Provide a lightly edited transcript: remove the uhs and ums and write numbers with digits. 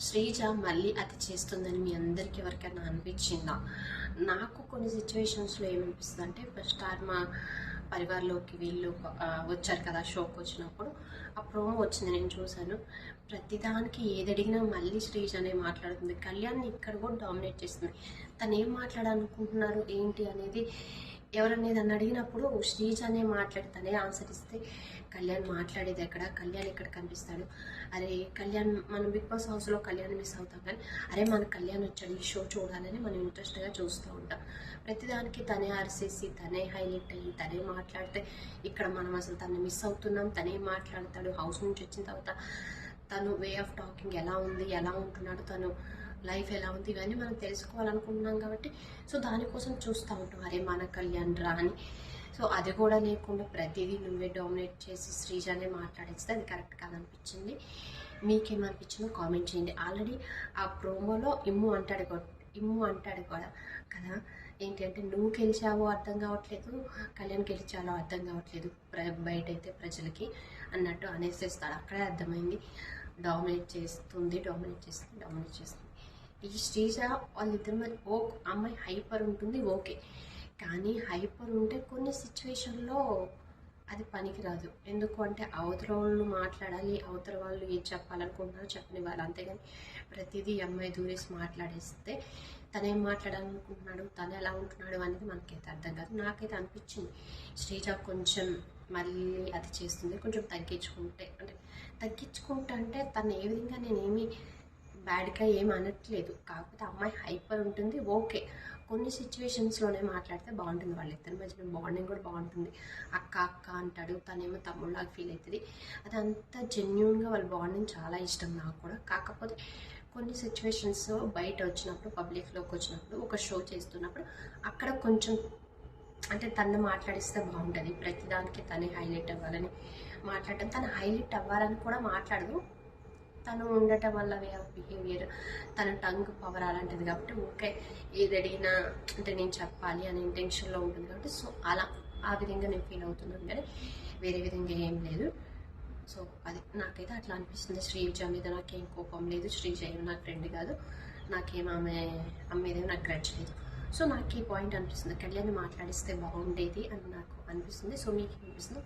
శ్రీజ మళ్ళీ అది చేస్తుందని మీ అందరికీ ఎవరికైనా అనిపించిందా? నాకు కొన్ని సిచ్యువేషన్స్లో ఏమనిపిస్తుంది అంటే, స్టార్ మా పరివార్లోకి వీళ్ళు వచ్చారు కదా, షోకి వచ్చినప్పుడు ఆ ప్రోమో వచ్చింది, నేను చూశాను. ప్రతిదానికి ఏది అడిగినా మళ్ళీ శ్రీజనే మాట్లాడుతుంది. కళ్యాణ్ని ఇక్కడ కూడా డామినేట్ చేస్తుంది. తను ఏం మాట్లాడాలనుకుంటున్నారు ఏంటి అనేది ఎవరనేది అని అడిగినప్పుడు శ్రీజనే మాట్లాడి తనే ఆన్సర్ ఇస్తే, కళ్యాణ్ మాట్లాడేది ఎక్కడ, కళ్యాణ్ ఎక్కడ కనిపిస్తాడు, అరే కళ్యాణ్ మనం బిగ్ బాస్ హౌస్లో కళ్యాణ్ మిస్ అవుతాం, కానీ అరే మన కళ్యాణ్ వచ్చాడు ఈ షో చూడాలని మనం ఇంట్రెస్ట్గా చూస్తూ ఉంటాం. ప్రతిదానికి తనే అరిసేసి తనే హైలైట్ అయ్యి తనే మాట్లాడితే, ఇక్కడ మనం అసలు తను మిస్ అవుతున్నాం. తనే మాట్లాడతాడు. హౌస్ నుంచి వచ్చిన తర్వాత తను వే ఆఫ్ టాకింగ్ ఎలా ఉంది, ఎలా ఉంటున్నాడు, తను లైఫ్ ఎలా ఉంది, ఇవన్నీ మనం తెలుసుకోవాలనుకుంటున్నాం కాబట్టి సో దానికోసం చూస్తూ ఉంటాం, అరే మన కళ్యాణ్ రా అని. సో అది కూడా లేకుండా ప్రతిదీ నువ్వే డామినేట్ చేసి శ్రీజానే మాట్లాడేస్తే అది కరెక్ట్ కాదనిపించింది. మీకేమనిపించిందో కామెంట్ చేయండి. ఆల్రెడీ ఆ ప్రోమోలో ఇమ్ము అంటాడు కూడా కదా, ఏంటి అంటే నువ్వు గెలిచావో అర్థం కావట్లేదు, కళ్యాణ్ గెలిచాలో అర్థం కావట్లేదు బయట అయితే ప్రజలకి అన్నట్టు అనేసేస్తాడు. అక్కడే అర్థమైంది డామినేట్ చేస్తుంది. ఈ శ్రీజ వాళ్ళిద్దరి మరి అమ్మాయి హైపర్ ఉంటుంది ఓకే, కానీ హైపర్ ఉంటే కొన్ని సిచ్యువేషన్లో అది పనికిరాదు. ఎందుకు అంటే అవతల వాళ్ళు మాట్లాడాలి, అవతల వాళ్ళు ఏం చెప్పాలనుకుంటున్నారో చెప్పనివ్వాలి, అంతేగాని ప్రతిదీ అమ్మాయి దూరేసి మాట్లాడేస్తే తనేం మాట్లాడాలనుకుంటున్నాడు, తను ఎలా ఉంటున్నాడు అనేది మనకైతే అర్థం కాదు. నాకైతే అనిపించింది శ్రీజ కొంచెం మళ్ళీ అది చేస్తుంది. కొంచెం తగ్గించుకుంటే అంటే తను ఏ విధంగా నేనేమి బ్యాడ్గా ఏం అనట్లేదు, కాకపోతే అమ్మాయి హైపర్ ఉంటుంది ఓకే, కొన్ని సిచ్యువేషన్స్లోనే మాట్లాడితే బాగుంటుంది. వాళ్ళిద్దరి మధ్యన బాండింగ్ కూడా బాగుంటుంది. అక్క అక్క అంటాడు, తనేమో తమ్ముళ్ళలాగా ఫీల్ అవుతుంది. అదంతా జెన్యూన్గా వాళ్ళ బాండింగ్ చాలా ఇష్టం నాకు కూడా. కాకపోతే కొన్ని సిచ్యువేషన్స్ బయట వచ్చినప్పుడు, పబ్లిక్లోకి వచ్చినప్పుడు, ఒక షో చేస్తున్నప్పుడు అక్కడ కొంచెం అంటే తను మాట్లాడిస్తే బాగుంటుంది. ప్రతిదానికి తనే హైలైట్ అవ్వాలని మాట్లాడటం, తను హైలైట్ అవ్వాలని కూడా మాట్లాడదు. తను ఉండటం వల్ల వే ఆఫ్ బిహేవియర్, తన టంగ్ పవర్ అలాంటిది కాబట్టి ఓకే, ఏది అడిగినా అంటే నేను చెప్పాలి అనే ఇంటెన్షన్లో ఉంటుంది కాబట్టి సో అలా ఆ విధంగా నేను ఫీల్ అవుతున్నాను, కానీ వేరే విధంగా ఏం లేదు. సో అది నాకైతే అట్లా అనిపిస్తుంది. శ్రీజ మీద నాకేం కోపం లేదు, శ్రీజ ఏం నా ఫ్రెండ్ కాదు, నాకేం అమ్మేదేమో నాకు గ్రడ్జ్ లేదు. సో నాకు ఈ పాయింట్ అనిపిస్తుంది, కళ్యాణ్ మాట్లాడిస్తే బాగుండేది అని నాకు అనిపిస్తుంది. సో మీకు ఏమనిపిస్తుందో